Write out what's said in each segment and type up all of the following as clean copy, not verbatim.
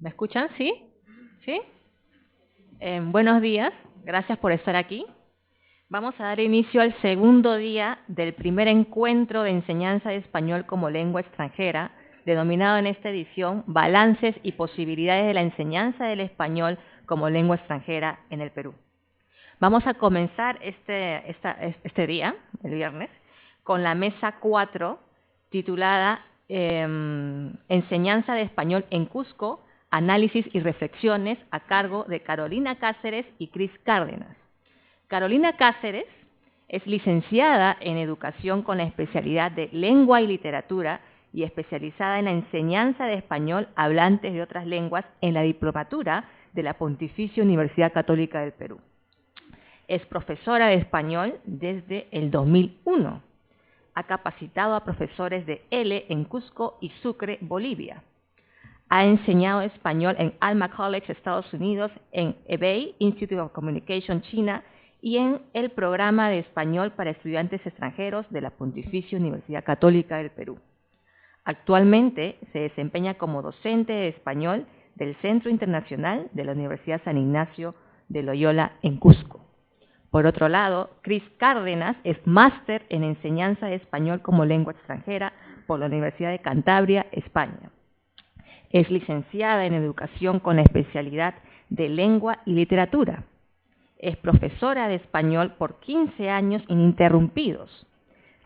¿Me escuchan? ¿Sí? ¿Sí? Buenos días, gracias por estar aquí. Vamos a dar inicio al segundo día del primer encuentro de enseñanza de español como lengua extranjera, denominado en esta edición Balances y posibilidades de la enseñanza del español como lengua extranjera en el Perú. Vamos a comenzar este día, el viernes, con la mesa 4, titulada Enseñanza de español en Cusco, análisis y reflexiones, a cargo de Carolina Cáceres y Cris Cárdenas. Carolina Cáceres es licenciada en Educación con la especialidad de Lengua y Literatura y especializada en la enseñanza de español a hablantes de otras lenguas en la diplomatura de la Pontificia Universidad Católica del Perú. Es profesora de español desde el 2001. Ha capacitado a profesores de L en Cusco y Sucre, Bolivia. Ha enseñado español en Alma College, Estados Unidos, en Hebei Institute of Communication, China, y en el programa de español para estudiantes extranjeros de la Pontificia Universidad Católica del Perú. Actualmente se desempeña como docente de español del Centro Internacional de la Universidad San Ignacio de Loyola en Cusco. Por otro lado, Cris Cárdenas es máster en enseñanza de español como lengua extranjera por la Universidad de Cantabria, España. Es licenciada en Educación con la especialidad de Lengua y Literatura. Es profesora de español por 15 años ininterrumpidos.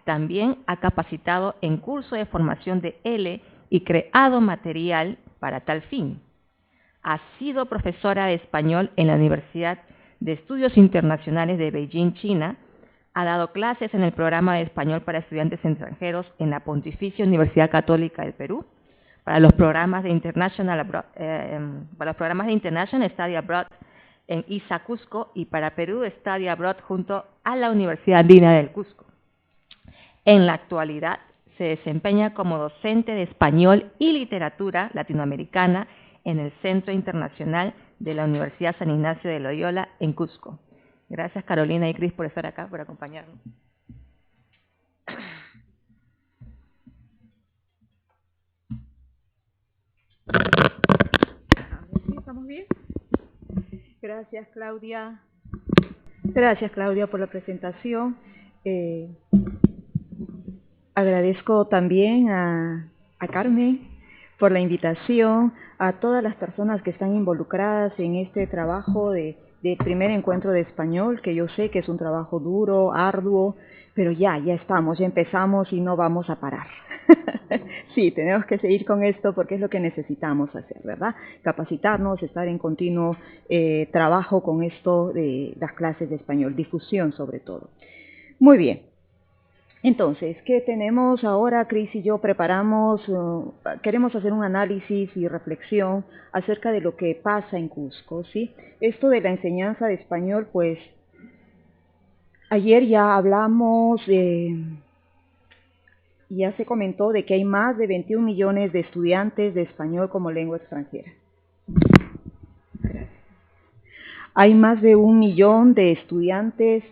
También ha capacitado en curso de formación de L y creado material para tal fin. Ha sido profesora de español en la Universidad de Estudios Internacionales de Beijing, China. Ha dado clases en el programa de español para estudiantes extranjeros en la Pontificia Universidad Católica del Perú, para los programas de International Study Abroad en ISA Cusco y para Perú Study Abroad junto a la Universidad Andina del Cusco. En la actualidad se desempeña como docente de español y literatura latinoamericana en el Centro Internacional de la Universidad San Ignacio de Loyola en Cusco. Gracias Carolina y Cris por estar acá, por acompañarnos. ¿Estamos bien? Gracias, Claudia. Gracias, Claudia, por la presentación. Agradezco también a Carmen por la invitación, a todas las personas que están involucradas en este trabajo de primer encuentro de español, que yo sé que es un trabajo duro, arduo, pero ya estamos, ya empezamos y no vamos a parar. Sí, tenemos que seguir con esto porque es lo que necesitamos hacer, ¿verdad? Capacitarnos, estar en continuo trabajo con esto de las clases de español, difusión sobre todo. Muy bien. Entonces, ¿qué tenemos ahora? Cris y yo preparamos, queremos hacer un análisis y reflexión acerca de lo que pasa en Cusco, ¿sí? Esto de la enseñanza de español, pues, ayer ya hablamos, ya se comentó de que hay más de 21 millones de estudiantes de español como lengua extranjera. Gracias. Hay más de 1 millón de estudiantes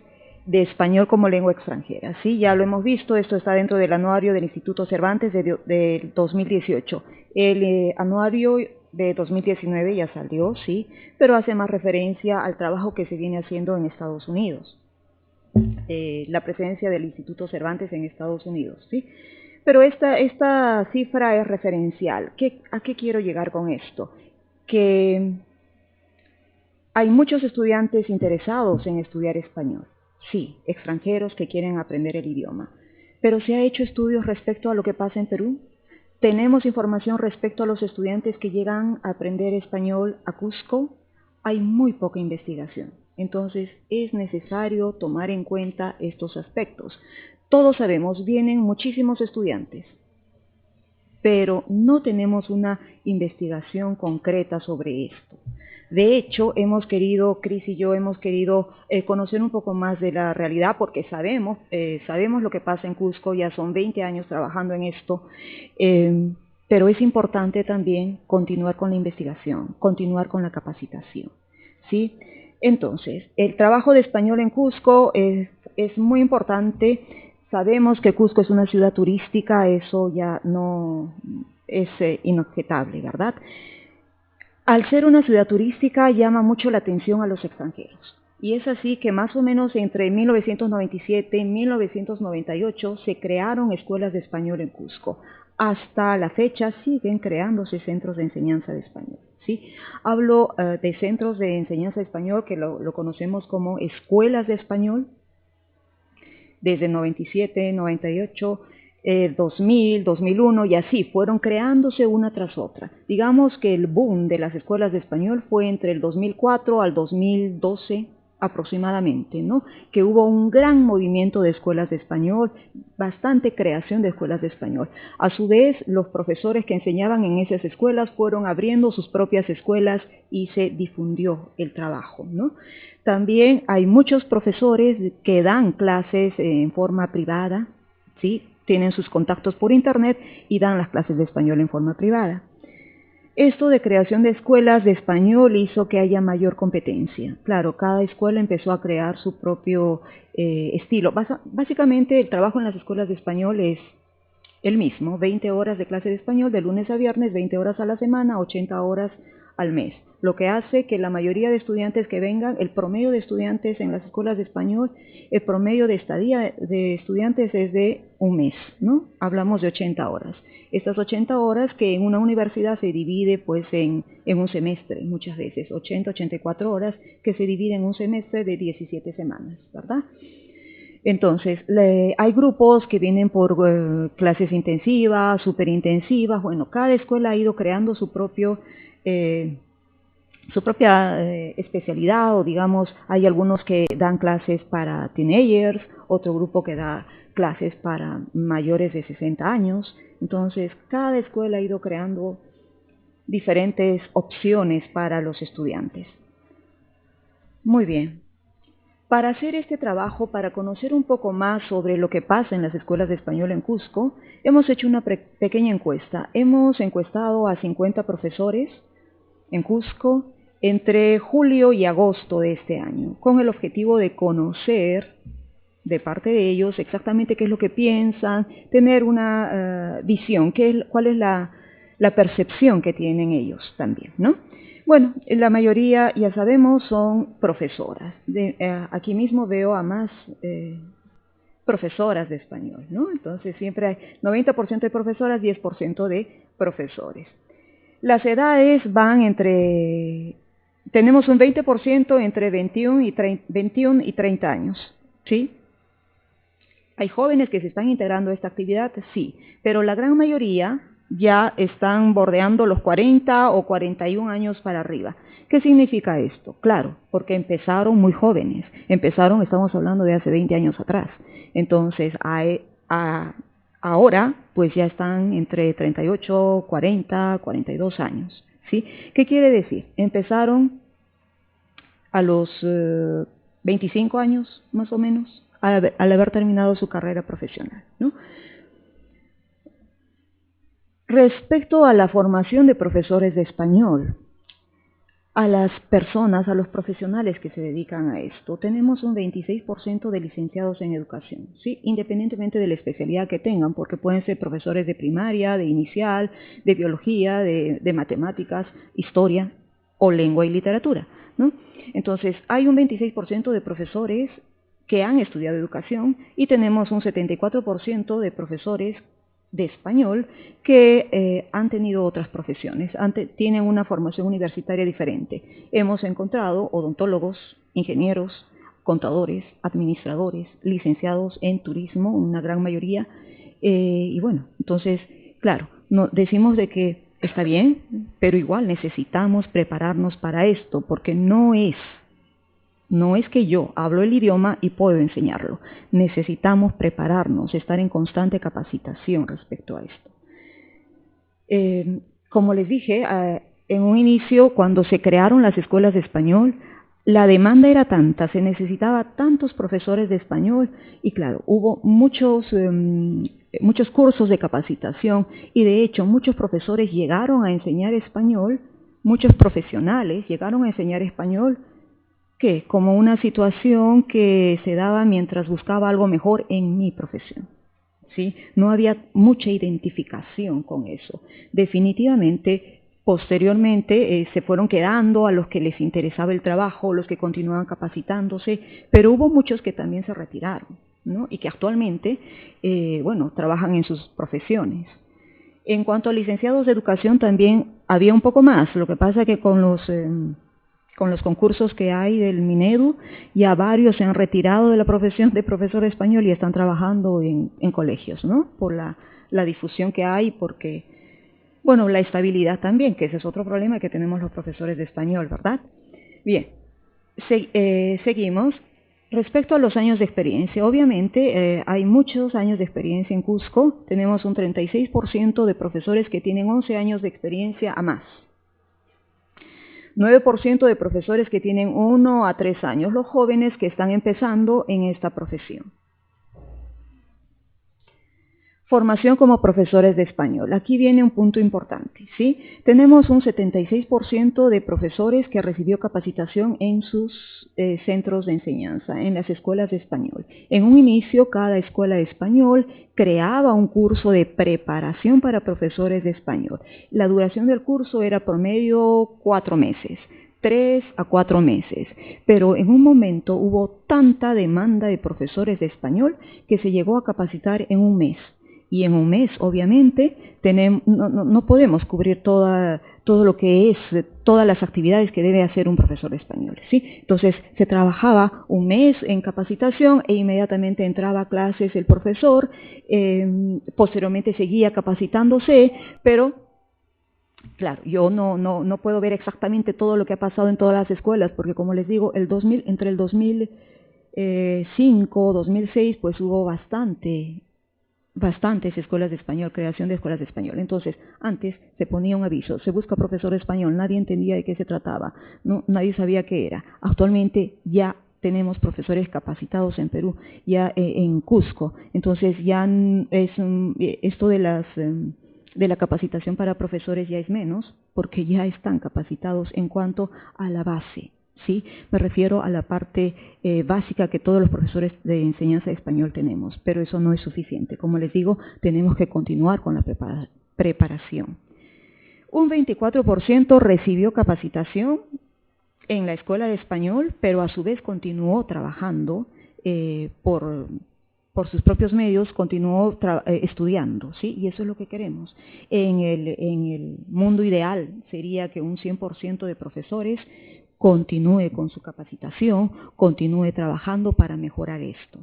de español como lengua extranjera, ¿sí? Ya lo hemos visto, esto está dentro del anuario del Instituto Cervantes de 2018. El anuario de 2019 ya salió, sí, pero hace más referencia al trabajo que se viene haciendo en Estados Unidos. La presencia del Instituto Cervantes en Estados Unidos, ¿sí? Pero esta cifra es referencial. ¿A qué quiero llegar con esto? Que hay muchos estudiantes interesados en estudiar español, sí, extranjeros que quieren aprender el idioma, pero ¿se ha hecho estudios respecto a lo que pasa en Perú? ¿Tenemos información respecto a los estudiantes que llegan a aprender español a Cusco? Hay muy poca investigación. Entonces, es necesario tomar en cuenta estos aspectos. Todos sabemos, vienen muchísimos estudiantes, pero no tenemos una investigación concreta sobre esto. De hecho, Cris y yo hemos querido conocer un poco más de la realidad porque sabemos lo que pasa en Cusco, ya son 20 años trabajando en esto, pero es importante también continuar con la investigación, continuar con la capacitación, ¿sí? Entonces, el trabajo de español en Cusco es muy importante. Sabemos que Cusco es una ciudad turística, eso ya no es inobjetable, ¿verdad? Al ser una ciudad turística llama mucho la atención a los extranjeros. Y es así que más o menos entre 1997 y 1998 se crearon escuelas de español en Cusco. Hasta la fecha siguen creándose centros de enseñanza de español. ¿Sí? Hablo de centros de enseñanza de español que lo conocemos como escuelas de español, desde 97, 98, 2000, 2001 y así, fueron creándose una tras otra. Digamos que el boom de las escuelas de español fue entre el 2004 al 2012 aproximadamente, ¿no? Que hubo un gran movimiento de escuelas de español, bastante creación de escuelas de español. A su vez, los profesores que enseñaban en esas escuelas fueron abriendo sus propias escuelas y se difundió el trabajo, ¿no? También hay muchos profesores que dan clases en forma privada, ¿sí? Tienen sus contactos por internet y dan las clases de español en forma privada. Esto de creación de escuelas de español hizo que haya mayor competencia. Claro, cada escuela empezó a crear su propio estilo. Básicamente el trabajo en las escuelas de español es el mismo, 20 horas de clase de español de lunes a viernes, 20 horas a la semana, 80 horas al mes. Lo que hace que la mayoría de estudiantes que vengan, el promedio de estudiantes en las escuelas de español, el promedio de estadía de estudiantes es de un mes, ¿no? Hablamos de 80 horas. Estas 80 horas que en una universidad se divide pues en un semestre, muchas veces, 80, 84 horas que se divide en un semestre de 17 semanas, ¿verdad? Entonces, hay grupos que vienen por clases intensivas, superintensivas. Bueno, cada escuela ha ido creando su propia especialidad, o digamos, hay algunos que dan clases para teenagers, otro grupo que da clases para mayores de 60 años. Entonces, cada escuela ha ido creando diferentes opciones para los estudiantes. Muy bien. Para hacer este trabajo, para conocer un poco más sobre lo que pasa en las escuelas de español en Cusco, hemos hecho una pequeña encuesta. Hemos encuestado a 50 profesores en Cusco entre julio y agosto de este año, con el objetivo de conocer de parte de ellos exactamente qué es lo que piensan, tener una visión, cuál es la percepción que tienen ellos también, ¿no? Bueno, la mayoría, ya sabemos, son profesoras. Aquí mismo veo a más profesoras de español, ¿no? Entonces siempre hay 90% de profesoras, 10% de profesores. Las edades van tenemos un 20% entre 21 y 30 años, ¿sí? ¿Hay jóvenes que se están integrando a esta actividad? Sí, pero la gran mayoría ya están bordeando los 40 o 41 años para arriba. ¿Qué significa esto? Claro, porque empezaron muy jóvenes. Estamos hablando de hace 20 años atrás. Entonces, ahora, pues ya están entre 38, 40, 42 años. ¿Sí? ¿Qué quiere decir? Empezaron a los 25 años, más o menos, al haber terminado su carrera profesional, ¿no? Respecto a la formación de profesores de español, a las personas, a los profesionales que se dedican a esto, tenemos un 26% de licenciados en educación, ¿sí? Independientemente de la especialidad que tengan, porque pueden ser profesores de primaria, de inicial, de biología, de matemáticas, historia o lengua y literatura, ¿no? Entonces, hay un 26% de profesores que han estudiado educación y tenemos un 74% de profesores de español que han tenido otras profesiones, tienen una formación universitaria diferente. Hemos encontrado odontólogos, ingenieros, contadores, administradores, licenciados en turismo, una gran mayoría, y bueno, entonces, claro, decimos de que está bien, pero igual necesitamos prepararnos para esto, porque no es que yo hablo el idioma y puedo enseñarlo. Necesitamos prepararnos, estar en constante capacitación respecto a esto. Como les dije, en un inicio, cuando se crearon las escuelas de español, la demanda era tanta, se necesitaba tantos profesores de español y claro, hubo muchos cursos de capacitación y de hecho muchos profesores llegaron a enseñar español, muchos profesionales llegaron a enseñar español, ¿qué? Como una situación que se daba mientras buscaba algo mejor en mi profesión, ¿sí? No había mucha identificación con eso. Definitivamente Posteriormente se fueron quedando a los que les interesaba el trabajo, los que continuaban capacitándose, pero hubo muchos que también se retiraron, ¿no? Y que actualmente, bueno, trabajan en sus profesiones. En cuanto a licenciados de educación también había un poco más, lo que pasa que con los concursos que hay del Minedu, ya varios se han retirado de la profesión de profesor español y están trabajando en colegios, ¿no? Por la difusión que hay, porque, bueno, la estabilidad también, que ese es otro problema que tenemos los profesores de español, ¿verdad? Bien, seguimos. Respecto a los años de experiencia, obviamente hay muchos años de experiencia en Cusco. Tenemos un 36% de profesores que tienen 11 años de experiencia a más. 9% de profesores que tienen 1 a 3 años, los jóvenes que están empezando en esta profesión. Formación como profesores de español. Aquí viene un punto importante, ¿sí? Tenemos un 76% de profesores que recibió capacitación en sus centros de enseñanza, en las escuelas de español. En un inicio, cada escuela de español creaba un curso de preparación para profesores de español. La duración del curso era promedio 4 meses. 3 a 4 meses, pero en un momento hubo tanta demanda de profesores de español que se llegó a capacitar en un mes. Y en un mes, obviamente, no podemos cubrir todo lo que es, todas las actividades que debe hacer un profesor de español, ¿sí? Entonces, se trabajaba un mes en capacitación e inmediatamente entraba a clases el profesor, posteriormente seguía capacitándose, pero claro, yo no puedo ver exactamente todo lo que ha pasado en todas las escuelas, porque como les digo, entre el 2005, 2006, pues hubo bastantes escuelas de español, creación de escuelas de español. Entonces, antes se ponía un aviso, se busca profesor de español, nadie entendía de qué se trataba, nadie sabía qué era. Actualmente ya tenemos profesores capacitados en Perú, ya en Cusco. Entonces, ya esto de la capacitación para profesores ya es menos, porque ya están capacitados en cuanto a la base. ¿Sí? Me refiero a la parte básica que todos los profesores de enseñanza de español tenemos, pero eso no es suficiente. Como les digo, tenemos que continuar con la preparación. Un 24% recibió capacitación en la escuela de español, pero a su vez continuó trabajando por sus propios medios, continuó estudiando, ¿sí? Y eso es lo que queremos. En el mundo ideal sería que un 100% de profesores continúe con su capacitación, continúe trabajando para mejorar esto.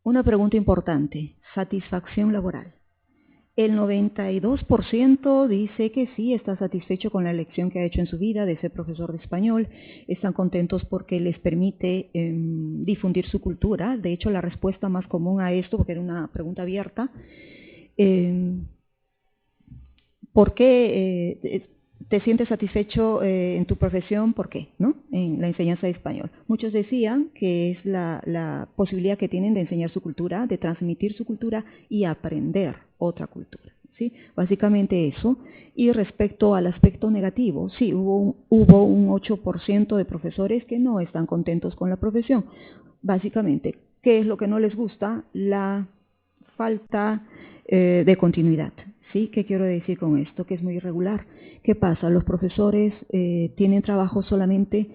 Una pregunta importante, satisfacción laboral. El 92% dice que sí, está satisfecho con la elección que ha hecho en su vida de ser profesor de español, están contentos porque les permite difundir su cultura. De hecho, la respuesta más común a esto, porque era una pregunta abierta, ¿por qué te sientes satisfecho en tu profesión? ¿Por qué? ¿No? En la enseñanza de español. Muchos decían que es la posibilidad que tienen de enseñar su cultura, de transmitir su cultura y aprender otra cultura, ¿sí? Básicamente eso. Y respecto al aspecto negativo, sí, hubo un 8% de profesores que no están contentos con la profesión. Básicamente, ¿qué es lo que no les gusta? La falta de continuidad. ¿Sí? ¿Qué quiero decir con esto? Que es muy irregular. ¿Qué pasa? Los profesores tienen trabajo solamente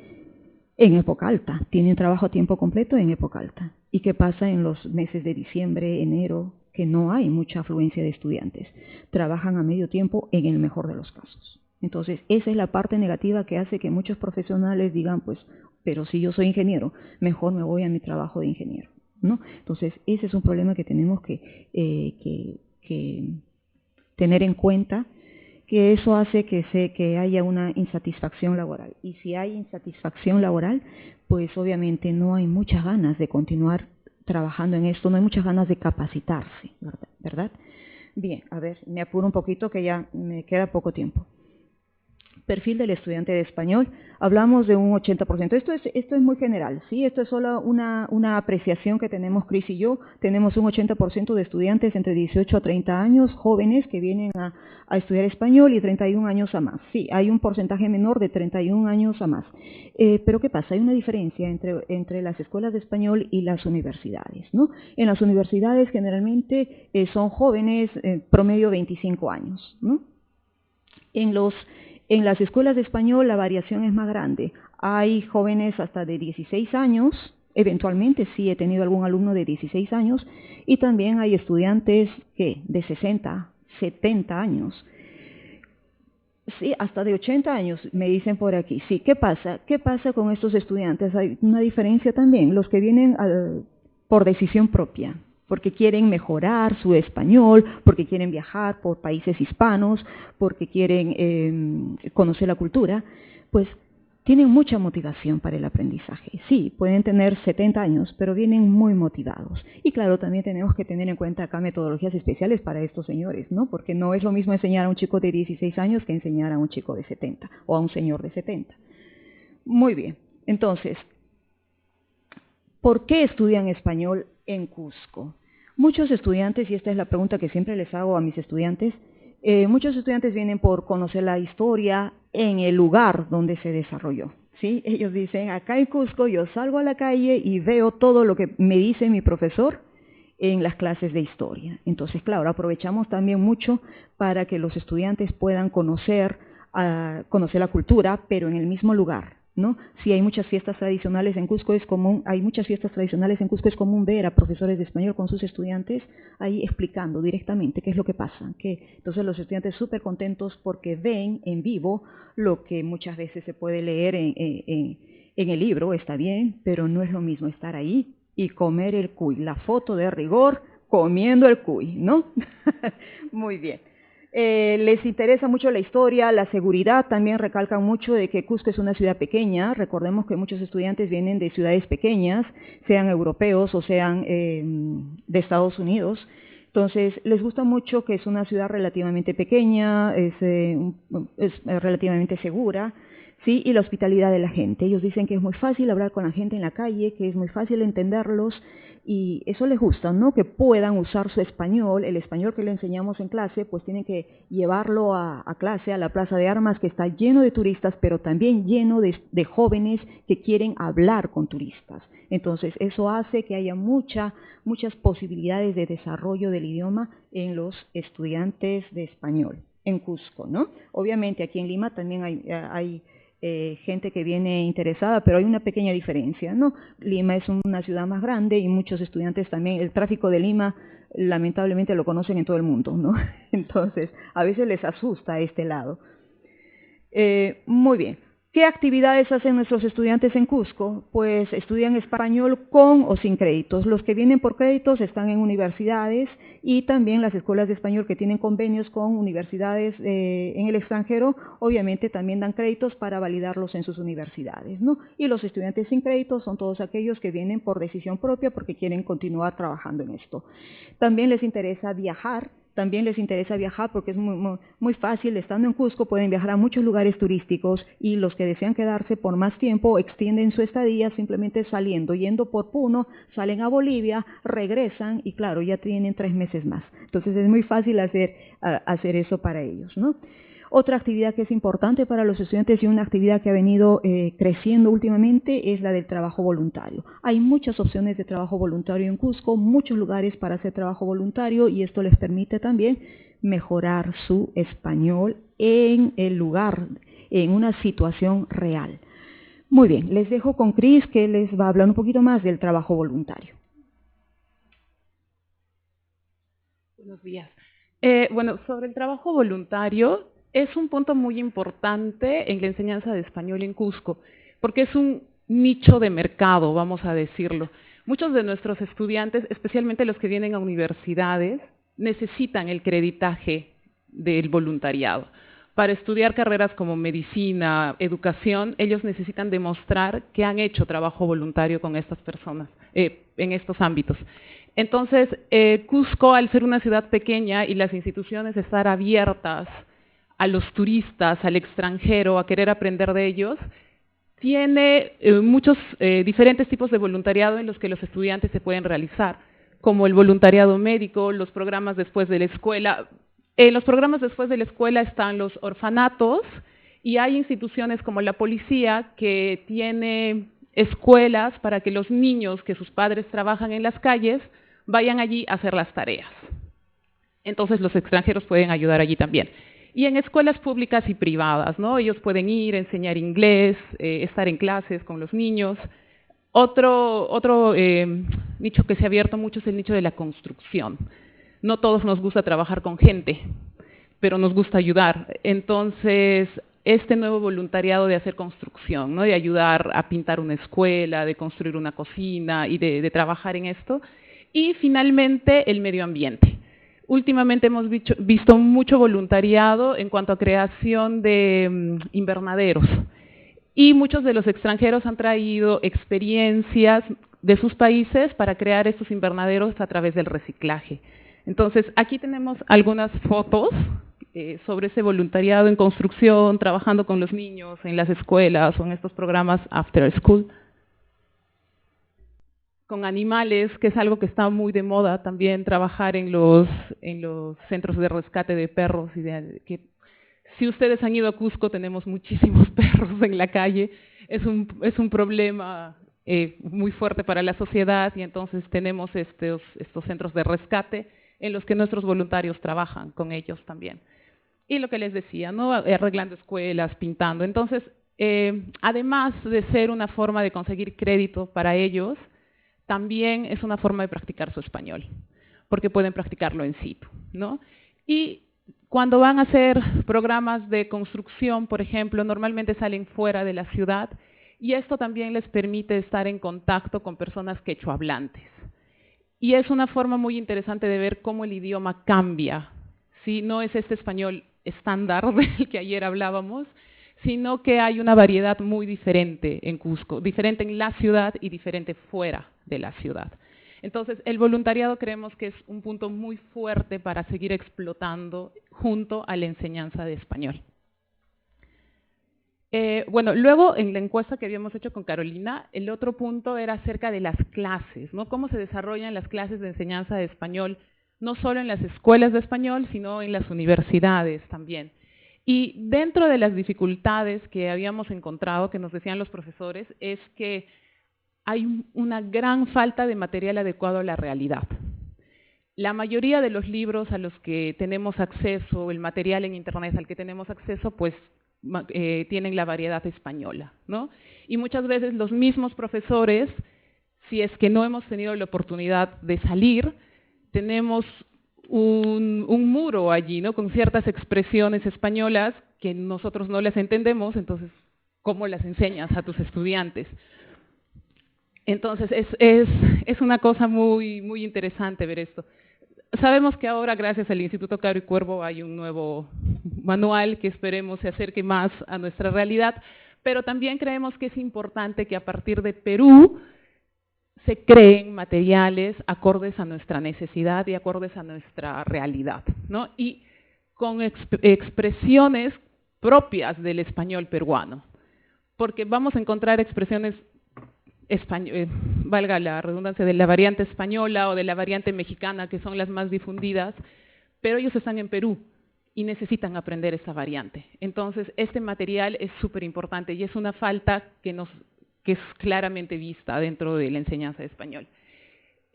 en época alta, tienen trabajo a tiempo completo en época alta. ¿Y qué pasa en los meses de diciembre, enero? Que no hay mucha afluencia de estudiantes. Trabajan a medio tiempo en el mejor de los casos. Entonces, esa es la parte negativa que hace que muchos profesionales digan, pues, pero si yo soy ingeniero, mejor me voy a mi trabajo de ingeniero, ¿no? Entonces, ese es un problema que tenemos que tener en cuenta, que eso hace que haya una insatisfacción laboral. Y si hay insatisfacción laboral, pues obviamente no hay muchas ganas de continuar trabajando en esto, no hay muchas ganas de capacitarse, ¿verdad? Bien, a ver, me apuro un poquito que ya me queda poco tiempo. Perfil del estudiante de español, hablamos de un 80%. Esto es muy general, ¿sí? Esto es solo una apreciación que tenemos Cris y yo. Tenemos un 80% de estudiantes entre 18 a 30 años, jóvenes que vienen a estudiar español y 31 años a más. Sí, hay un porcentaje menor de 31 años a más. Pero ¿qué pasa? Hay una diferencia entre las escuelas de español y las universidades, ¿no? En las universidades generalmente son jóvenes, promedio 25 años, ¿no? En las escuelas de español la variación es más grande. Hay jóvenes hasta de 16 años, eventualmente sí he tenido algún alumno de 16 años, y también hay estudiantes de 60, 70 años. Sí, hasta de 80 años, me dicen por aquí. Sí, ¿qué pasa? ¿Qué pasa con estos estudiantes? Hay una diferencia también. Los que vienen por decisión propia, porque quieren mejorar su español, porque quieren viajar por países hispanos, porque quieren conocer la cultura, pues tienen mucha motivación para el aprendizaje. Sí, pueden tener 70 años, pero vienen muy motivados. Y claro, también tenemos que tener en cuenta acá metodologías especiales para estos señores, ¿no? Porque no es lo mismo enseñar a un chico de 16 años que enseñar a un chico de 70 o a un señor de 70. Muy bien, entonces, ¿por qué estudian español en Cusco? Muchos estudiantes, y esta es la pregunta que siempre les hago a mis estudiantes, muchos estudiantes vienen por conocer la historia en el lugar donde se desarrolló, ¿sí? Ellos dicen, acá en Cusco yo salgo a la calle y veo todo lo que me dice mi profesor en las clases de historia. Entonces, claro, aprovechamos también mucho para que los estudiantes puedan conocer la cultura, pero en el mismo lugar, ¿no? Si hay muchas fiestas tradicionales en Cusco, es común ver a profesores de español con sus estudiantes ahí explicando directamente qué es lo que pasa. Entonces los estudiantes súper contentos porque ven en vivo lo que muchas veces se puede leer en el libro, está bien, pero no es lo mismo estar ahí y comer el cuy, la foto de rigor comiendo el cuy, ¿no? Muy bien. Les interesa mucho la historia, la seguridad, también recalcan mucho de que Cusco es una ciudad pequeña. Recordemos que muchos estudiantes vienen de ciudades pequeñas, sean europeos o sean de Estados Unidos. Entonces, les gusta mucho que es una ciudad relativamente pequeña, es relativamente segura, ¿sí? Y la hospitalidad de la gente. Ellos dicen que es muy fácil hablar con la gente en la calle, que es muy fácil entenderlos, y eso les gusta, ¿no? Que puedan usar su español, el español que le enseñamos en clase, pues tienen que llevarlo a clase, a la Plaza de Armas, que está lleno de turistas, pero también lleno de jóvenes que quieren hablar con turistas. Entonces, eso hace que haya muchas posibilidades de desarrollo del idioma en los estudiantes de español en Cusco, ¿no? Obviamente, aquí en Lima también hay gente que viene interesada, pero hay una pequeña diferencia, ¿no? Lima es una ciudad más grande y muchos estudiantes también, el tráfico de Lima lamentablemente lo conocen en todo el mundo, ¿no? Entonces, a veces les asusta este lado. Muy bien. ¿Qué actividades hacen nuestros estudiantes en Cusco? Pues estudian español con o sin créditos. Los que vienen por créditos están en universidades y también las escuelas de español que tienen convenios con universidades en el extranjero, obviamente también dan créditos para validarlos en sus universidades, ¿no? Y los estudiantes sin créditos son todos aquellos que vienen por decisión propia porque quieren continuar trabajando en esto. También les interesa viajar. Porque es muy fácil, estando en Cusco pueden viajar a muchos lugares turísticos y los que desean quedarse por más tiempo extienden su estadía simplemente yendo por Puno, salen a Bolivia, regresan y claro, ya tienen 3 meses más. Entonces es muy fácil hacer eso para ellos, ¿no? Otra actividad que es importante para los estudiantes y una actividad que ha venido creciendo últimamente es la del trabajo voluntario. Hay muchas opciones de trabajo voluntario en Cusco, muchos lugares para hacer trabajo voluntario y esto les permite también mejorar su español en el lugar, en una situación real. Muy bien, les dejo con Cris que les va a hablar un poquito más del trabajo voluntario. Buenos días. Bueno, sobre el trabajo voluntario, es un punto muy importante en la enseñanza de español en Cusco, porque es un nicho de mercado, vamos a decirlo. Muchos de nuestros estudiantes, especialmente los que vienen a universidades, necesitan el creditaje del voluntariado. Para estudiar carreras como medicina, educación, ellos necesitan demostrar que han hecho trabajo voluntario con estas personas, en estos ámbitos. Entonces, Cusco, al ser una ciudad pequeña y las instituciones estar abiertas a los turistas, al extranjero, a querer aprender de ellos, tiene muchos diferentes tipos de voluntariado en los que los estudiantes se pueden realizar, como el voluntariado médico, los programas después de la escuela. En los programas después de la escuela están los orfanatos y hay instituciones como la policía que tiene escuelas para que los niños que sus padres trabajan en las calles vayan allí a hacer las tareas. Entonces los extranjeros pueden ayudar allí también. Y en escuelas públicas y privadas, ¿no? Ellos pueden ir, enseñar inglés, estar en clases con los niños. Otro nicho que se ha abierto mucho es el nicho de la construcción. No todos nos gusta trabajar con gente, pero nos gusta ayudar. Entonces, este nuevo voluntariado de hacer construcción, ¿no? De ayudar a pintar una escuela, de construir una cocina y de trabajar en esto. Y finalmente, el medio ambiente. Últimamente hemos visto mucho voluntariado en cuanto a creación de invernaderos. Y muchos de los extranjeros han traído experiencias de sus países para crear estos invernaderos a través del reciclaje. Entonces, aquí tenemos algunas fotos sobre ese voluntariado en construcción, trabajando con los niños en las escuelas o en estos programas After School. Con animales, que es algo que está muy de moda también, trabajar en los centros de rescate de perros. Si ustedes han ido a Cusco, tenemos muchísimos perros en la calle. Es un problema muy fuerte para la sociedad y entonces tenemos estos centros de rescate en los que nuestros voluntarios trabajan con ellos también. Y lo que les decía, ¿no? Arreglando escuelas, pintando. Entonces, además de ser una forma de conseguir crédito para ellos, también es una forma de practicar su español, porque pueden practicarlo en situ, ¿no? Y cuando van a hacer programas de construcción, por ejemplo, normalmente salen fuera de la ciudad y esto también les permite estar en contacto con personas quechohablantes. Y es una forma muy interesante de ver cómo el idioma cambia, ¿sí? No es este español estándar del que ayer hablábamos, sino que hay una variedad muy diferente en Cusco, diferente en la ciudad y diferente fuera de la ciudad. Entonces, el voluntariado creemos que es un punto muy fuerte para seguir explotando junto a la enseñanza de español. Bueno, luego en la encuesta que habíamos hecho con Carolina, el otro punto era acerca de las clases, ¿no? Cómo se desarrollan las clases de enseñanza de español, no solo en las escuelas de español, sino en las universidades también. Y dentro de las dificultades que habíamos encontrado, que nos decían los profesores, es que hay una gran falta de material adecuado a la realidad. La mayoría de los libros a los que tenemos acceso, el material en Internet al que tenemos acceso, pues tienen la variedad española, ¿no? Y muchas veces los mismos profesores, si es que no hemos tenido la oportunidad de salir, tenemos un muro allí, ¿no? Con ciertas expresiones españolas que nosotros no las entendemos, entonces, ¿cómo las enseñas a tus estudiantes? Entonces, es una cosa muy, muy interesante ver esto. Sabemos que ahora, gracias al Instituto Cabro y Cuervo, hay un nuevo manual que esperemos se acerque más a nuestra realidad, pero también creemos que es importante que a partir de Perú se creen materiales acordes a nuestra necesidad y acordes a nuestra realidad, ¿no? Y con expresiones propias del español peruano, porque vamos a encontrar expresiones valga la redundancia, de la variante española o de la variante mexicana, que son las más difundidas, pero ellos están en Perú y necesitan aprender esa variante. Entonces, este material es súper importante y es una falta que es claramente vista dentro de la enseñanza de español.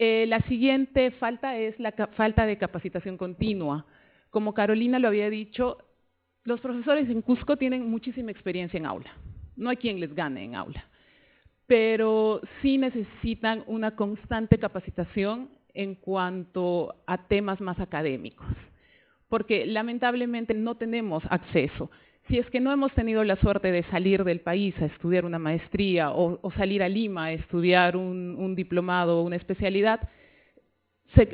La siguiente falta es la falta de capacitación continua. Como Carolina lo había dicho, los profesores en Cusco tienen muchísima experiencia en aula. No hay quien les gane en aula, pero sí necesitan una constante capacitación en cuanto a temas más académicos, porque lamentablemente no tenemos acceso. Si es que no hemos tenido la suerte de salir del país a estudiar una maestría o salir a Lima a estudiar un diplomado o una especialidad,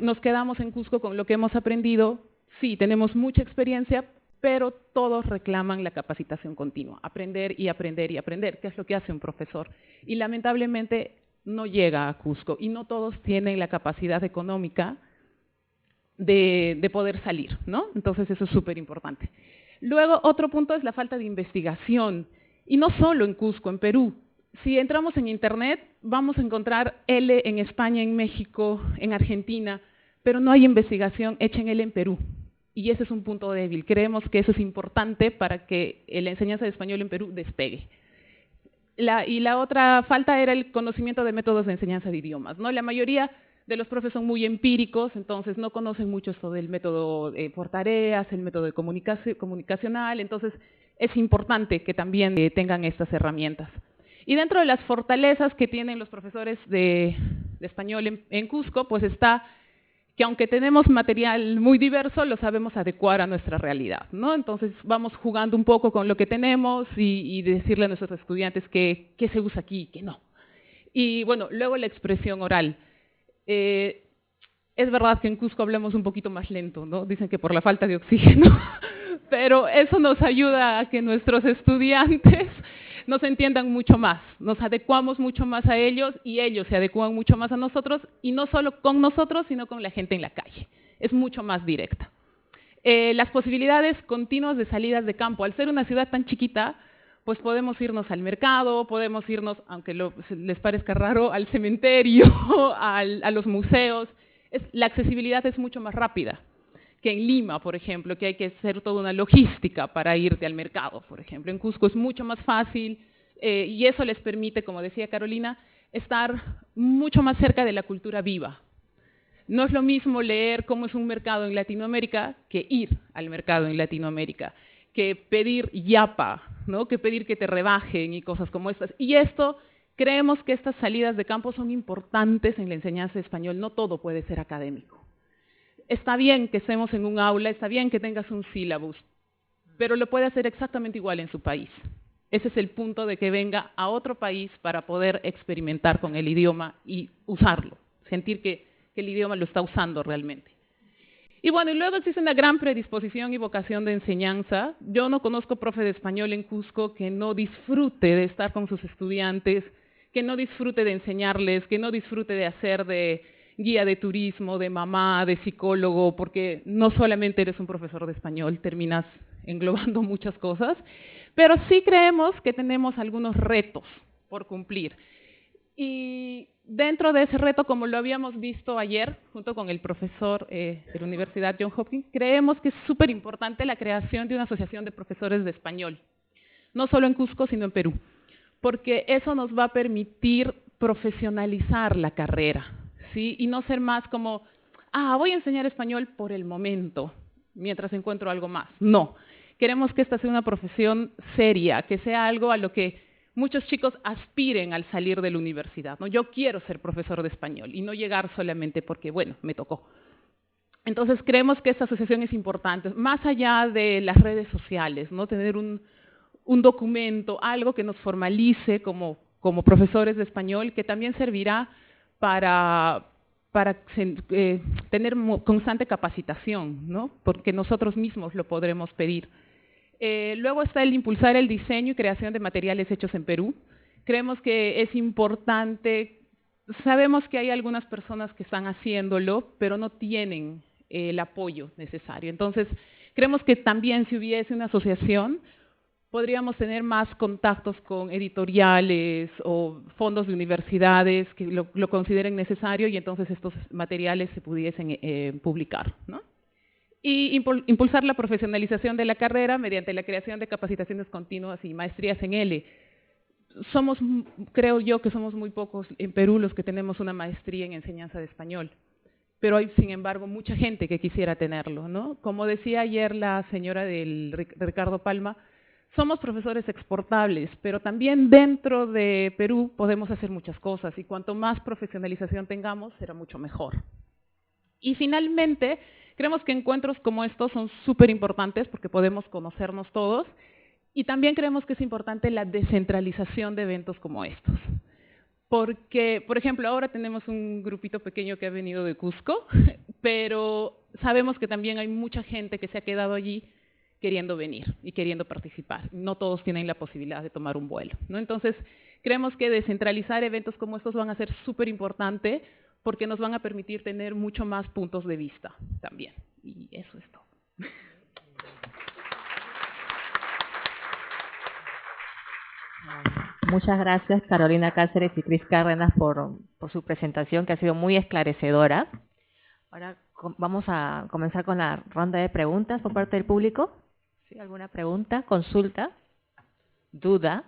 nos quedamos en Cusco con lo que hemos aprendido. Sí, tenemos mucha experiencia, pero todos reclaman la capacitación continua, aprender y aprender y aprender, que es lo que hace un profesor. Y lamentablemente no llega a Cusco y no todos tienen la capacidad económica de poder salir, ¿no? Entonces eso es súper importante. Luego, otro punto es la falta de investigación, y no solo en Cusco, en Perú. Si entramos en Internet, vamos a encontrar L en España, en México, en Argentina, pero no hay investigación hecha en L en Perú. Y ese es un punto débil. Creemos que eso es importante para que la enseñanza de español en Perú despegue. Y la otra falta era el conocimiento de métodos de enseñanza de idiomas, ¿no? La mayoría de los profes son muy empíricos, entonces no conocen mucho esto del método por tareas, el método de comunicacional, entonces es importante que también tengan estas herramientas. Y dentro de las fortalezas que tienen los profesores de español en Cusco, pues está que aunque tenemos material muy diverso, lo sabemos adecuar a nuestra realidad, ¿no? Entonces vamos jugando un poco con lo que tenemos y decirle a nuestros estudiantes qué se usa aquí y qué no. Y bueno, luego la expresión oral. Es verdad que en Cusco hablamos un poquito más lento, ¿no? Dicen que por la falta de oxígeno, pero eso nos ayuda a que nuestros estudiantes nos entiendan mucho más, nos adecuamos mucho más a ellos y ellos se adecuan mucho más a nosotros, y no solo con nosotros, sino con la gente en la calle. Es mucho más directa. Las posibilidades continuas de salidas de campo. Al ser una ciudad tan chiquita, pues podemos irnos al mercado, podemos irnos, aunque les parezca raro, al cementerio, a los museos. La accesibilidad es mucho más rápida que en Lima, por ejemplo, que hay que hacer toda una logística para irte al mercado, por ejemplo. En Cusco es mucho más fácil y eso les permite, como decía Carolina, estar mucho más cerca de la cultura viva. No es lo mismo leer cómo es un mercado en Latinoamérica que ir al mercado en Latinoamérica, que pedir yapa, ¿no? Que pedir que te rebajen y cosas como estas. Y esto, creemos que estas salidas de campo son importantes en la enseñanza de español. No todo puede ser académico. Está bien que estemos en un aula, está bien que tengas un sílabus, pero lo puede hacer exactamente igual en su país. Ese es el punto de que venga a otro país para poder experimentar con el idioma y usarlo, sentir que el idioma lo está usando realmente. Y bueno, y luego existe una gran predisposición y vocación de enseñanza. Yo no conozco profe de español en Cusco que no disfrute de estar con sus estudiantes, que no disfrute de enseñarles, que no disfrute de hacer de guía de turismo, de mamá, de psicólogo, porque no solamente eres un profesor de español, terminas englobando muchas cosas, pero sí creemos que tenemos algunos retos por cumplir. Y dentro de ese reto, como lo habíamos visto ayer, junto con el profesor de la Universidad Johns Hopkins, creemos que es súper importante la creación de una asociación de profesores de español, no solo en Cusco, sino en Perú, porque eso nos va a permitir profesionalizar la carrera, ¿sí? Y no ser más como, voy a enseñar español por el momento, mientras encuentro algo más. No, queremos que esta sea una profesión seria, que sea algo a lo que muchos chicos aspiren al salir de la universidad, ¿no? Yo quiero ser profesor de español y no llegar solamente porque, bueno, me tocó. Entonces creemos que esta asociación es importante, más allá de las redes sociales, ¿no? Tener un documento, algo que nos formalice como profesores de español, que también servirá para tener constante capacitación, ¿no? Porque nosotros mismos lo podremos pedir. Luego está el impulsar el diseño y creación de materiales hechos en Perú. Creemos que es importante, sabemos que hay algunas personas que están haciéndolo, pero no tienen el apoyo necesario. Entonces, creemos que también si hubiese una asociación, podríamos tener más contactos con editoriales o fondos de universidades que lo consideren necesario y entonces estos materiales se pudiesen publicar, ¿no? Y impulsar la profesionalización de la carrera mediante la creación de capacitaciones continuas y maestrías en L. Creo yo que somos muy pocos en Perú los que tenemos una maestría en enseñanza de español, pero hay, sin embargo, mucha gente que quisiera tenerlo, ¿no? Como decía ayer la señora de Ricardo Palma, somos profesores exportables, pero también dentro de Perú podemos hacer muchas cosas y cuanto más profesionalización tengamos, será mucho mejor. Y finalmente, creemos que encuentros como estos son súper importantes porque podemos conocernos todos y también creemos que es importante la descentralización de eventos como estos. Porque, por ejemplo, ahora tenemos un grupito pequeño que ha venido de Cusco, pero sabemos que también hay mucha gente que se ha quedado allí queriendo venir y queriendo participar. No todos tienen la posibilidad de tomar un vuelo, ¿no? Entonces, creemos que descentralizar eventos como estos van a ser súper importante porque nos van a permitir tener mucho más puntos de vista también. Y eso es todo. Muchas gracias, Carolina Cáceres y Cris Cárdenas, por su presentación, que ha sido muy esclarecedora. Ahora vamos a comenzar con la ronda de preguntas por parte del público. ¿Sí? ¿Alguna pregunta, consulta, duda?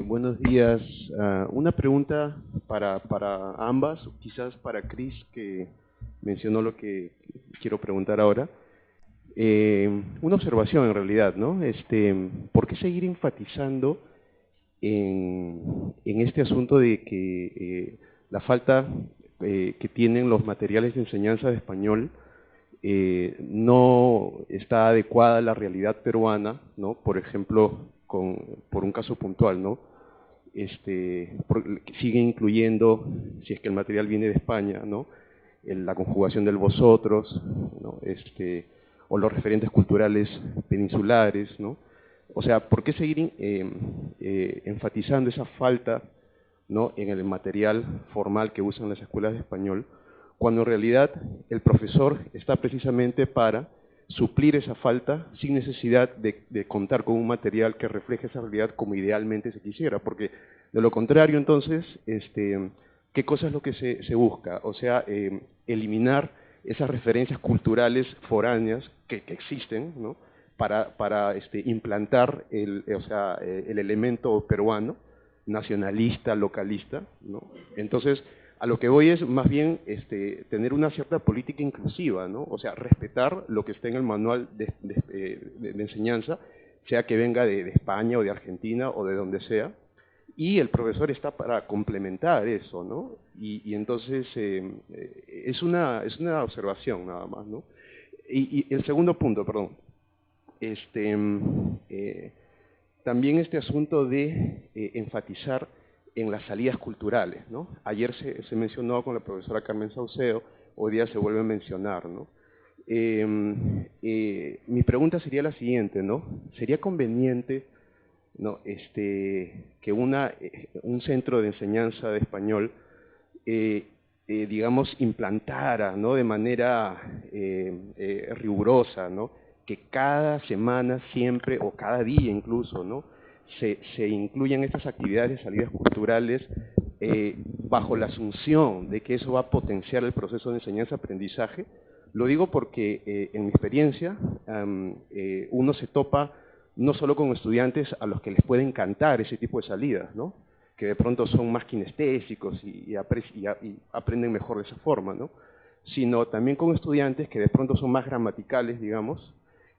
Buenos días. Una pregunta para ambas, quizás para Cris, que mencionó lo que quiero preguntar ahora. Una observación en realidad, ¿no? ¿Por qué seguir enfatizando en este asunto de que la falta que tienen los materiales de enseñanza de español no está adecuada a la realidad peruana, ¿no? Por ejemplo, por un caso puntual, ¿no? Sigue incluyendo, si es que el material viene de España, ¿no? La conjugación del vosotros, ¿no? O los referentes culturales peninsulares, ¿no? O sea, ¿por qué seguir enfatizando esa falta, ¿no? En el material formal que usan las escuelas de español, cuando en realidad el profesor está precisamente para suplir esa falta sin necesidad de contar con un material que refleje esa realidad como idealmente se quisiera? Porque de lo contrario, entonces, ¿qué cosa es lo que se busca? O sea, eliminar esas referencias culturales foráneas que existen, ¿no? para implantar el elemento peruano, nacionalista, localista, ¿no? Entonces, a lo que voy es más bien tener una cierta política inclusiva, ¿no? O sea, respetar lo que está en el manual de enseñanza, sea que venga de España o de Argentina o de donde sea, y el profesor está para complementar eso, ¿no? Y entonces es una observación nada más, ¿no? Y el segundo punto, perdón, también este asunto de enfatizar en las salidas culturales, ¿no? Ayer se mencionó con la profesora Carmen Saucedo, hoy día se vuelve a mencionar, ¿no? Mi pregunta sería la siguiente, ¿no? ¿Sería conveniente, ¿no? que un centro de enseñanza de español, digamos, implantara, ¿no? De manera rigurosa, ¿no? Que cada semana siempre, o cada día incluso, ¿no? se incluyan estas actividades de salidas culturales bajo la asunción de que eso va a potenciar el proceso de enseñanza-aprendizaje? Lo digo porque en mi experiencia uno se topa no solo con estudiantes a los que les puede encantar ese tipo de salidas, ¿no? Que de pronto son más kinestésicos y aprenden mejor de esa forma, ¿no? Sino también con estudiantes que de pronto son más gramaticales, digamos,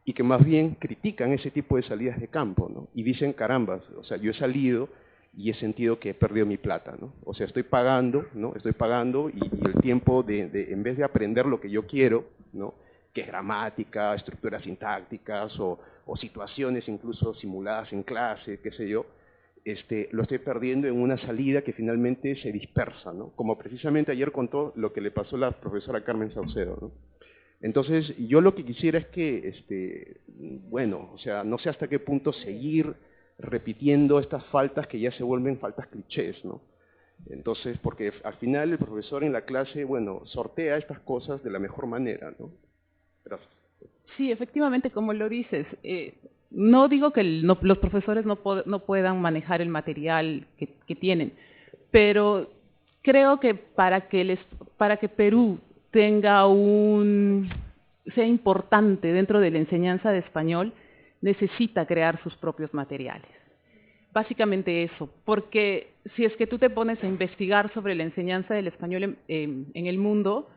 y que más bien critican ese tipo de salidas de campo, ¿no? Y dicen, carambas, o sea, yo he salido y he sentido que he perdido mi plata, ¿no? O sea, estoy pagando, ¿no? Estoy pagando y el tiempo en vez de aprender lo que yo quiero, ¿no? Que es gramática, estructuras sintácticas o situaciones incluso simuladas en clase, qué sé yo, lo estoy perdiendo en una salida que finalmente se dispersa, ¿no? Como precisamente ayer contó lo que le pasó a la profesora Carmen Saucedo, ¿no? Entonces, yo lo que quisiera es que, bueno, o sea, no sé hasta qué punto seguir repitiendo estas faltas que ya se vuelven faltas clichés, ¿no? Entonces, porque al final el profesor en la clase, bueno, sortea estas cosas de la mejor manera, ¿no? Gracias. Sí, efectivamente, como lo dices, no digo que los profesores no puedan manejar el material que tienen, pero creo que para que Perú sea importante dentro de la enseñanza de español, necesita crear sus propios materiales. Básicamente eso, porque si es que tú te pones a investigar sobre la enseñanza del español en el mundo,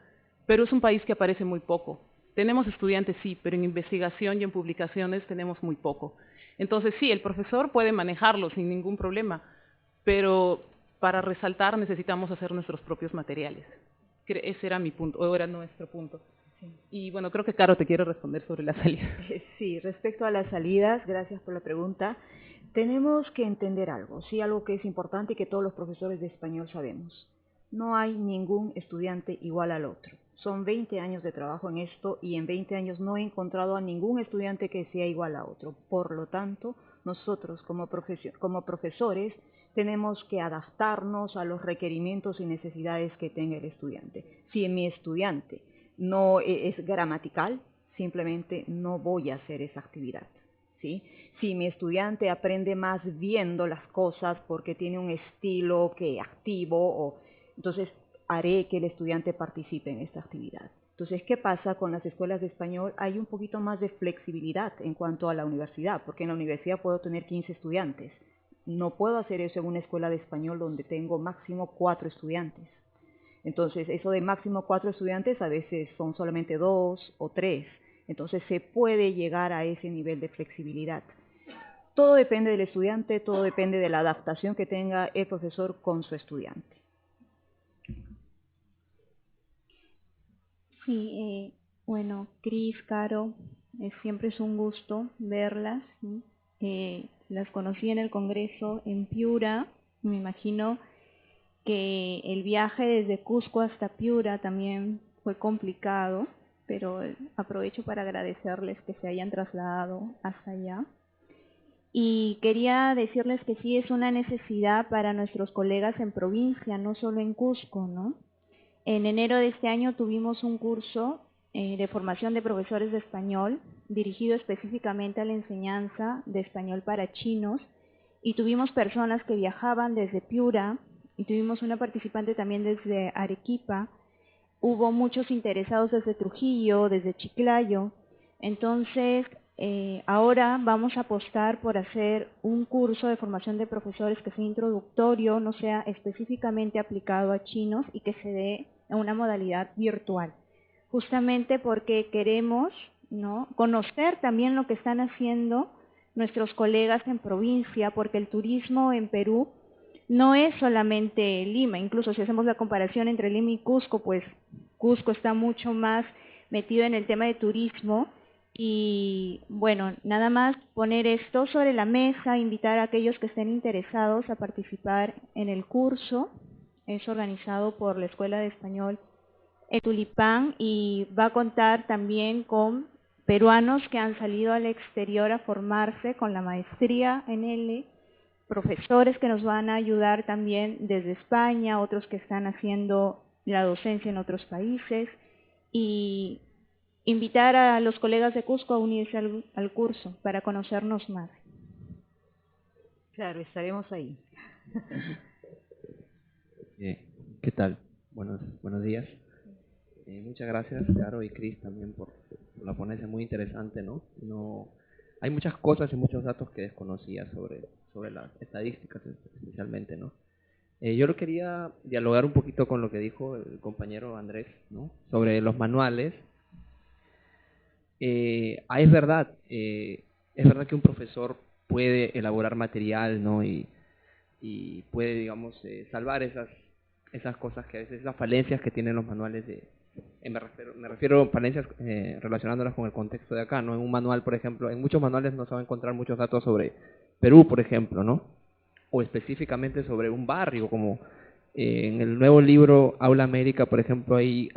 Perú es un país que aparece muy poco. Tenemos estudiantes, sí, pero en investigación y en publicaciones tenemos muy poco. Entonces, sí, el profesor puede manejarlo sin ningún problema, pero para resaltar necesitamos hacer nuestros propios materiales. Ese era mi punto, o era nuestro punto. Sí. Y bueno, creo que Caro te quiere responder sobre la salida. Sí, respecto a las salidas, gracias por la pregunta. Tenemos que entender algo, sí, algo que es importante y que todos los profesores de español sabemos. No hay ningún estudiante igual al otro. Son 20 años de trabajo en esto y en 20 años no he encontrado a ningún estudiante que sea igual a otro. Por lo tanto, nosotros como profesores tenemos que adaptarnos a los requerimientos y necesidades que tenga el estudiante. Si mi estudiante no es gramatical, simplemente no voy a hacer esa actividad. ¿sí? Si mi estudiante aprende más viendo las cosas porque tiene un estilo que activo, entonces haré que el estudiante participe en esta actividad. Entonces, ¿qué pasa con las escuelas de español? Hay un poquito más de flexibilidad en cuanto a la universidad, porque en la universidad puedo tener 15 estudiantes. No puedo hacer eso en una escuela de español donde tengo máximo 4 estudiantes. Entonces, eso de máximo 4 estudiantes a veces son solamente 2 o 3. Entonces, se puede llegar a ese nivel de flexibilidad. Todo depende del estudiante, todo depende de la adaptación que tenga el profesor con su estudiante. Sí, bueno, Cris, Caro, siempre es un gusto verlas, ¿sí? Las conocí en el Congreso en Piura, me imagino que el viaje desde Cusco hasta Piura también fue complicado, pero aprovecho para agradecerles que se hayan trasladado hasta allá. Y quería decirles que sí es una necesidad para nuestros colegas en provincia, no solo en Cusco, ¿no? En enero de este año tuvimos un curso de formación de profesores de español dirigido específicamente a la enseñanza de español para chinos y tuvimos personas que viajaban desde Piura y tuvimos una participante también desde Arequipa. Hubo muchos interesados desde Trujillo, desde Chiclayo. Entonces, ahora vamos a apostar por hacer un curso de formación de profesores que sea introductorio, no sea específicamente aplicado a chinos y que se dé en una modalidad virtual. Justamente porque queremos, ¿no?, conocer también lo que están haciendo nuestros colegas en provincia, porque el turismo en Perú no es solamente Lima, incluso si hacemos la comparación entre Lima y Cusco, pues Cusco está mucho más metido en el tema de turismo. Y bueno, nada más poner esto sobre la mesa, invitar a aquellos que estén interesados a participar en el curso. Es organizado por la Escuela de Español Tulipán y va a contar también con peruanos que han salido al exterior a formarse con la maestría en L, profesores que nos van a ayudar también desde España, otros que están haciendo la docencia en otros países, y invitar a los colegas de Cusco a unirse al curso para conocernos más. Claro, estaremos ahí. ¿Qué tal? Buenos días. Muchas gracias, Caro y Cris, también por la ponencia muy interesante, ¿no? Hay muchas cosas y muchos datos que desconocía sobre las estadísticas especialmente, ¿no? Yo lo quería dialogar un poquito con lo que dijo el compañero Andrés, ¿no?, sobre los manuales. Es verdad que un profesor puede elaborar material, ¿no?, y puede, digamos, salvar esas cosas que a veces, las falencias que tienen los manuales me refiero a falencias relacionándolas con el contexto de acá, ¿no? En un manual, por ejemplo, en muchos manuales no se va a encontrar muchos datos sobre Perú, por ejemplo, ¿no? O específicamente sobre un barrio, como en el nuevo libro Aula América, por ejemplo, hay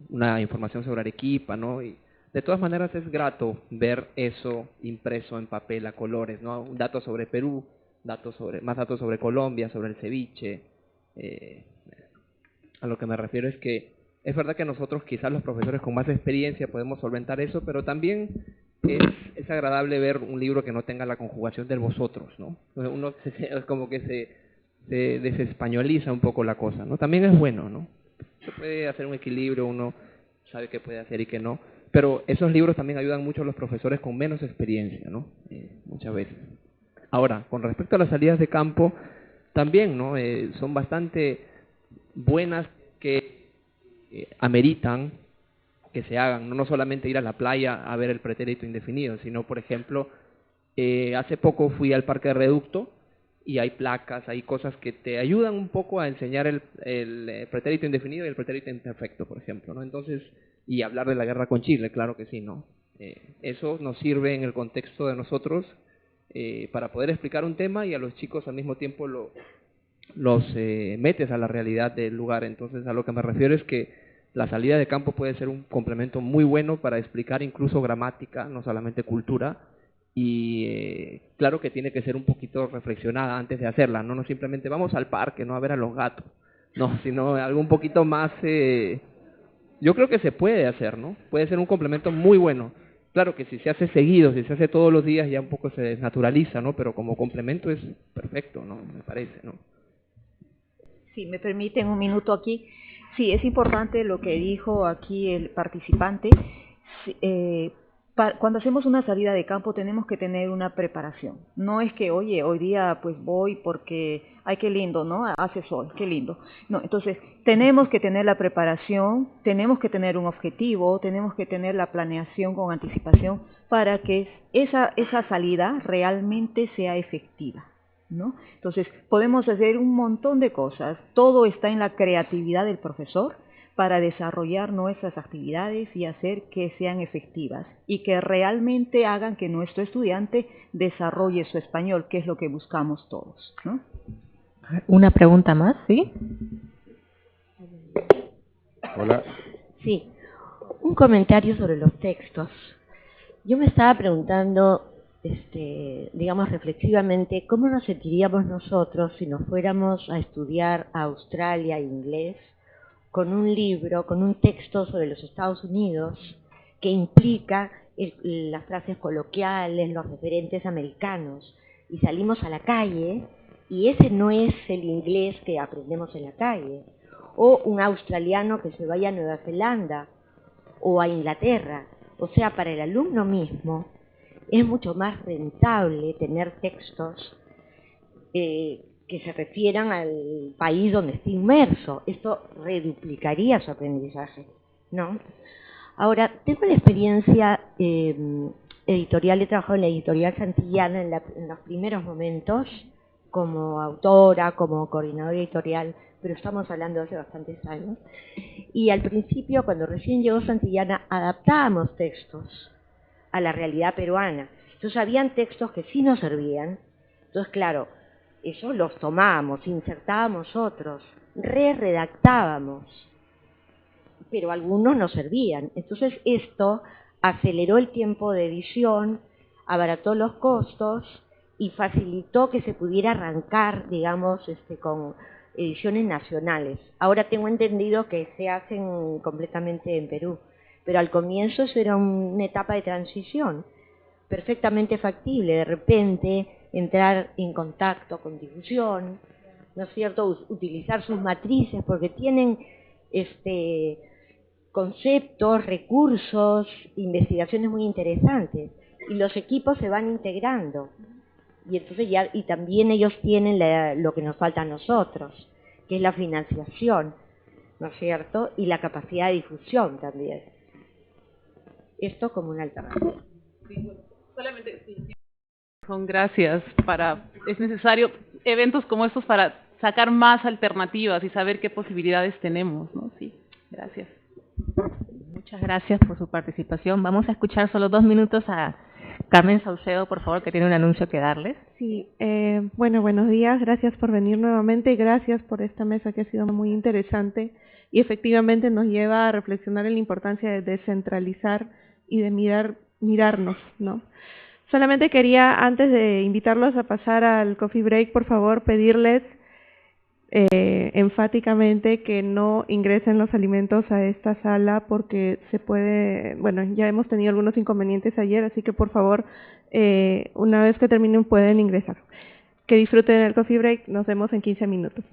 una información sobre Arequipa, ¿no? Y de todas maneras es grato ver eso impreso en papel a colores, ¿no? Datos sobre Perú, más datos sobre Colombia, sobre el ceviche. A lo que me refiero es que es verdad que nosotros, quizás los profesores con más experiencia, podemos solventar eso, pero también es agradable ver un libro que no tenga la conjugación del vosotros, ¿no? Uno es como que se desespañoliza un poco la cosa, ¿no? También es bueno, ¿no? Se puede hacer un equilibrio, uno sabe qué puede hacer y qué no, pero esos libros también ayudan mucho a los profesores con menos experiencia, ¿no? Muchas veces. Ahora, con respecto a las salidas de campo, también, ¿no? Son bastante buenas, que ameritan que se hagan, no solamente ir a la playa a ver el pretérito indefinido, sino, por ejemplo, hace poco fui al Parque Reducto y hay placas, hay cosas que te ayudan un poco a enseñar el pretérito indefinido y el pretérito imperfecto, por ejemplo, ¿no? Entonces, y hablar de la guerra con Chile, claro que sí, ¿no? Eso nos sirve en el contexto de nosotros para poder explicar un tema, y a los chicos al mismo tiempo los metes a la realidad del lugar. Entonces, a lo que me refiero es que la salida de campo puede ser un complemento muy bueno para explicar incluso gramática, no solamente cultura, y claro que tiene que ser un poquito reflexionada antes de hacerla, no simplemente vamos al parque, no a ver a los gatos, no, sino algo un poquito más, yo creo que se puede hacer, ¿no? Puede ser un complemento muy bueno. Claro que si se hace seguido, si se hace todos los días, ya un poco se desnaturaliza, ¿no? Pero como complemento es perfecto, ¿no? Me parece, ¿no? Si me permiten un minuto aquí. Sí, es importante lo que dijo aquí el participante. Cuando hacemos una salida de campo tenemos que tener una preparación. No es que, oye, hoy día pues voy porque, ay, qué lindo, ¿no? Hace sol, qué lindo. No, entonces tenemos que tener la preparación, tenemos que tener un objetivo, tenemos que tener la planeación con anticipación para que esa salida realmente sea efectiva, ¿no? Entonces podemos hacer un montón de cosas. Todo está en la creatividad del profesor para desarrollar nuestras actividades y hacer que sean efectivas y que realmente hagan que nuestro estudiante desarrolle su español, que es lo que buscamos todos, ¿no? Una pregunta más, ¿sí? Hola. Sí, un comentario sobre los textos. Yo me estaba preguntando, digamos reflexivamente, ¿cómo nos sentiríamos nosotros si nos fuéramos a estudiar a Australia inglés con un libro, con un texto sobre los Estados Unidos que implica las frases coloquiales, los referentes americanos, y salimos a la calle y ese no es el inglés que aprendemos en la calle? O un australiano que se vaya a Nueva Zelanda o a Inglaterra. O sea, para el alumno mismo es mucho más rentable tener textos que se refieran al país donde esté inmerso. Esto reduplicaría su aprendizaje, ¿no? Ahora, tengo la experiencia editorial, he trabajado en la editorial Santillana en los primeros momentos, como autora, como coordinadora editorial, pero estamos hablando de hace bastantes años. Y al principio, cuando recién llegó Santillana, adaptábamos textos a la realidad peruana. Entonces, habían textos que sí nos servían. Entonces, claro, esos los tomábamos, insertábamos otros, redactábamos, pero algunos no servían. Entonces esto aceleró el tiempo de edición, abarató los costos y facilitó que se pudiera arrancar, digamos, con ediciones nacionales. Ahora tengo entendido que se hacen completamente en Perú, pero al comienzo eso era una etapa de transición perfectamente factible. De repente entrar en contacto con difusión, ¿no es cierto?, utilizar sus matrices, porque tienen conceptos, recursos, investigaciones muy interesantes, y los equipos se van integrando, y entonces y también ellos tienen lo que nos falta a nosotros, que es la financiación, ¿no es cierto?, y la capacidad de difusión también. Esto como una alternativa. Solamente son gracias es necesario eventos como estos para sacar más alternativas y saber qué posibilidades tenemos, ¿no? Sí, gracias. Muchas gracias por su participación. Vamos a escuchar solo 2 minutos a Carmen Saucedo, por favor, que tiene un anuncio que darles. Sí, bueno, buenos días, gracias por venir nuevamente y gracias por esta mesa que ha sido muy interesante y efectivamente nos lleva a reflexionar en la importancia de descentralizar y de mirarnos, ¿no? Solamente quería, antes de invitarlos a pasar al coffee break, por favor, pedirles enfáticamente que no ingresen los alimentos a esta sala porque ya hemos tenido algunos inconvenientes ayer, así que por favor, una vez que terminen pueden ingresar. Que disfruten el coffee break, nos vemos en 15 minutos.